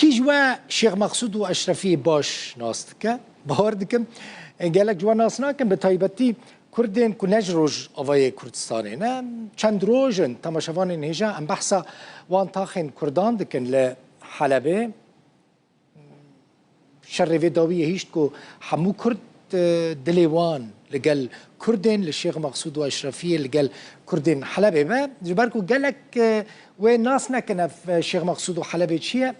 كيجوا شيخ مقصود واشرفي باش ناستك باوردكم قالك جوا ناس ناكم بتايبتي كردين كنج روج اوای كردستاني نا چند روجن تماشوان نهجا ام بحثا وان تاخن كردان دكن لحلبه شر فيداويه هيشتكو حمو كرد دليوان لقال كردين للشيخ مقصود واشرفيه لقال كردين حلبه ما جبركو قالك وين ناسنا كنا في الشيخ مقصود وحلبه شيء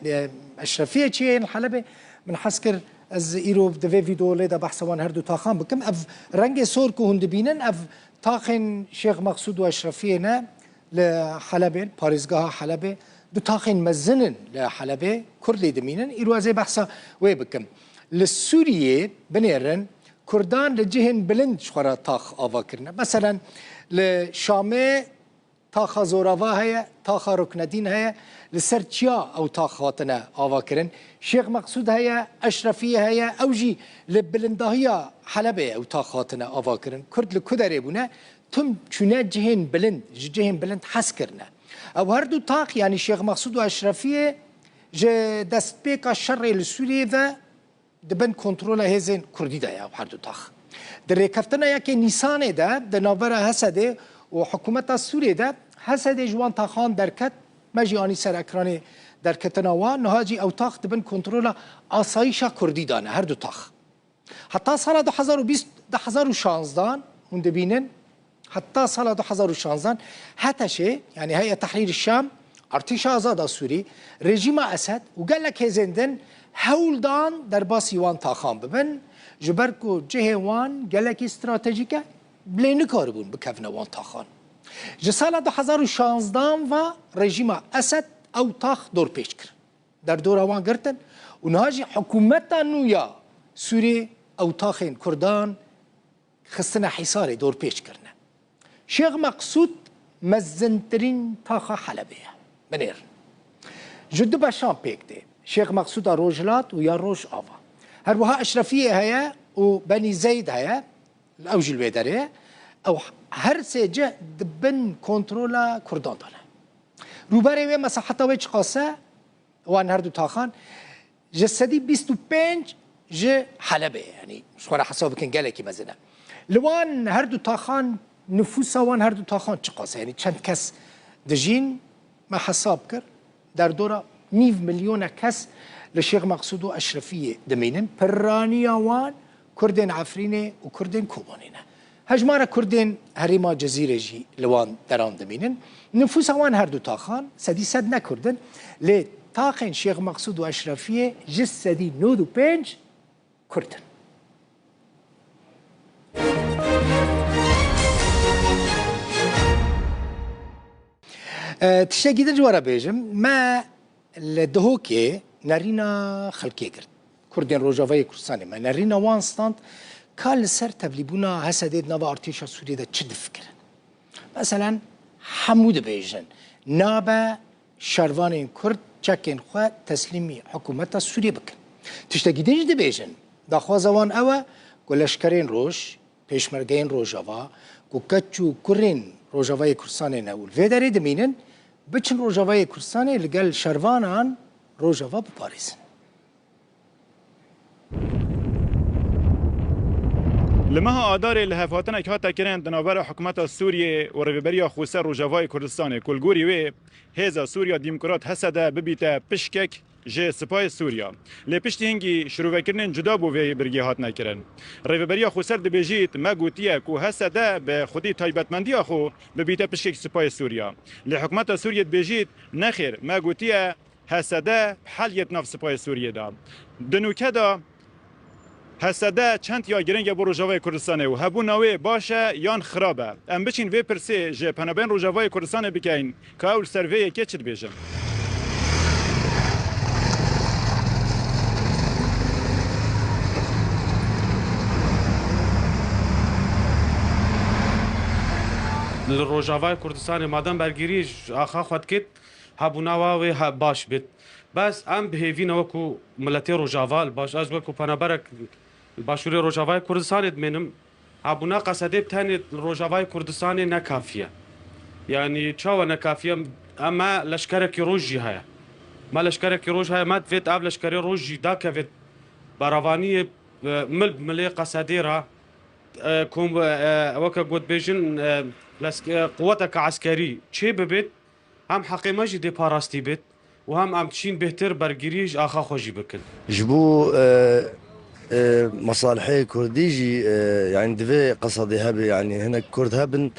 اشرفيه شيء حلبه من حسكر از ایرو دوی ویدیو لیدا بحث وان هر دو تاخان بکم اف رنگ سور که هند بینن اف تاخن شیخ مقصود و اشرفیه نه لحلبه پاریزگاه حلبه دو تاخن مزنن لحلبه کردی دمینن ایرو از بحثا وی بکم لسوریه بنیرن کردان لجهن بلند شخورا تاخ آوا کرنه مثلا لشامه تاخا زوراوا هيا تاخا ركندين هيا لسرتشيا او تاخاتنا آواكرن شيخ مقصود هيا اشرفيه هيا اوجي لبلنداهيا حلبه او تاخاتنا آواكرن كرد لكدري بونا تم چونه جهن بلند حس کرنه او هر دو تاخ يعني شيخ مقصود و اشرفيه جه دست بيكا شر لسوريه و دبن كنترول هزين كردي دا يا هر دو تاخ در ركفتنا يكي نيسانه دا دنابرا هسده و حکومت سوریه ده حسد جوان تاخان درکت مجیانی سر اکران درکتنا و نهاجی او تاخ دبن کنترل آسایش کردی دانه هر دو تاخ حتی سال 2020 2016 هند بینن حتی سال 2016 هتشه يعني هيئة تحرير الشام ارتش آزاد سوری رژیم اسد و قال لك هزندن هولدان در باسی وان تاخان ببن جبركو جهه وان قال لك استراتيجيكا بلين كاربون بكفنا وان تاخان جسال 2016 و رژیم اسد او تاخ دور پیش کرد در دور وان گرتن و نهاجی حکومت نویا سوری او تاخین کردان خستنا حصار دور پیش کرنه شیخ مقصود مزنترین تاخ حلبه منیر جدو بشان پیکده شیخ مقصود روجلات و یا روش آوا هر وها اشرفیه هيا و بني زيد هيا الاوج الويدريه او هر سجه دبن كنترولا كردان دانه روبري و مساحته و قاسه وان هر دو تاخان جسدي 25 ج حلبه يعني شو راح حساب كان قالك مزنه لوان هر دو تاخان نفوس وان هر دو تاخان قاسه يعني چند کس دجين ما حساب كر در دوره 100 مليون کس لشيخ مقصود و اشرفيه دمينن برانيا وان كردين عفرينه و كردين كوبانينه هجمارة كردين هريما جزيرة جي لوان دران دمينن نفوس وان هر دو تاخان سدي سد نكردن لي تاخين شيخ مقصود و اشرفيه جس سدي نودو بينج كردن تشتاقيدن جوارا بيجم ما لدهوكي نارينا خلقية قرد كردين روجافاي كردستاني ما نارينا وان ستاند كان سر تبليبونا هسديد نابا ارتيشا سوريا دا تشد فكرن مثلا حمود بيجن نابا شروان كرد چكين خوا تسليمي حكومة سوريا بكن تشتاقيدنج دي بيجن دا خوازوان اوا گلشكرين روش پیشمرگين روجاوا كوكتشو كرين روجاواي كردستاني ناول فيداري دمينن بچن روجاواي كردستاني لقل شروانان روجاوا بباريزن لمها آدار لهفاتنا که هاتا کرن دنابر حکومت سوریه و رهبری خوسر روجاوای کردستان کلگوری و هزا سوریا دیموکرات حسده ببیته پشکک جه سپاه سوریا لپشتی هنگی شروع کردن جدا بو و برگی هات نکردن رهبری خوسر دبیجیت مگوتیه کو حسده به خودی تایبتمندی خو ببیته پشکک سپاه سوریا لحکومت سوریه دبیجیت نخیر مگوتیه حسده حلیت نف سپاه سوریه دا دنوکه دا حسده چند یا گرنگ بو روجاوای کردستانه و هبو نوی باشه یان خرابه ام بچین وی پرسی جه پنابین روجاوای کردستانه بکین که اول سروی که چید بیجم روجاوای کردستان مادام برگیری آخا خود کت هبو نوی باش بیت بس ام بهیوین وکو ملتی روجاوال باش از وکو پنابرک باشوری روجاوای کردستان دمینم ابونا قصده بتانی روجاوای کردستان نکافیه یعنی چاو نکافیه اما لشکرکی روجی هیا ما لشکرکی روز های مد وید اول لشکری روز جدا که وید باروانی ملی قصدی را كوم وكا قد بيجن قوتك عسكري شي ببيت هم حقيمة جدي باراستي بيت وهم عم تشين بهتر برجريج آخا خوجي بكل جبو مصالحي كرديجي يعني دفي قصدي هبي يعني هنا كرد هبن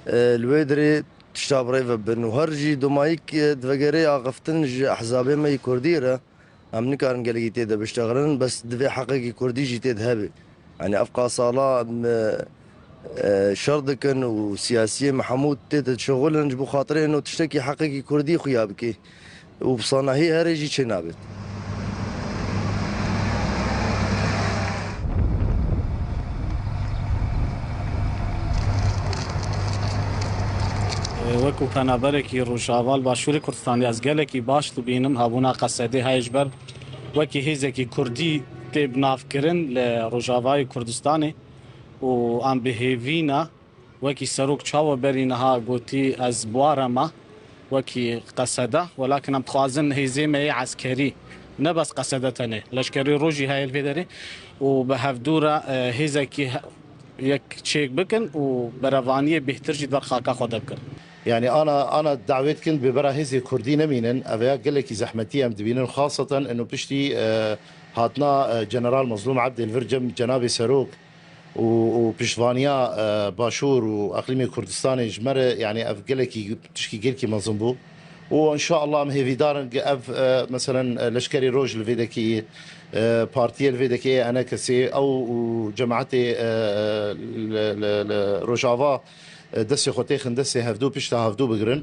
الويدري تشتاب ريفا بن وهرجي دومايك دفقري اغفتنج احزابي ما كرديرة هم نكارن قلقي تيدا بيشتغلن بس دفي حقيقي كرديجي تيد هبي يعني افقا صالة شردكن وسياسية محمود تيدا شغلن جبو خاطري انه تشتكي حقيقي كردي خيابكي وبصناهي هرجي شنابت وەکو پەنابەرێکی ڕۆژاواڵ باشووری کوردستانی ئەس گەلێکی باش تو بینم هەبوونا قەسەدەی هایشبەر وەکی هێزێکی کوردی تێبنافکردن لە ڕۆژاوای کوردستانی و ئەم بهێڤینە وەکی سەرۆک چاوە بەرینەها گوتی ئەس بوارەمە وەکی قەسەدە وەلاکن ئەم خوازن هێزێمەیە عەسکەری نەبەس قەسەدە تەنێ لەشکەری ڕۆژی هایل پێدەری و بە هەفدورە هێزێکی یەک چێک بکن و بەرەوانیە بهترجی بەرخاکە خۆ دەبکن. يعني انا دعوت كنت ببرا هزي كردي نمينن افيا قال لك زحمتي ام دبينن خاصه انه بشتي هاتنا جنرال مظلوم عبد الفرجم جنابي سروق وبشفانيا باشور واقليمي كردستان جمره يعني اف قال لك تشكي قال لك منظمبو وان شاء الله مهي دارن اف مثلا لشكري روج الفيدكي بارتي الفيدكي انا كسي او جماعتي روجافا دسي خوتي خندسي هفدو بيشتا هفدو بقرن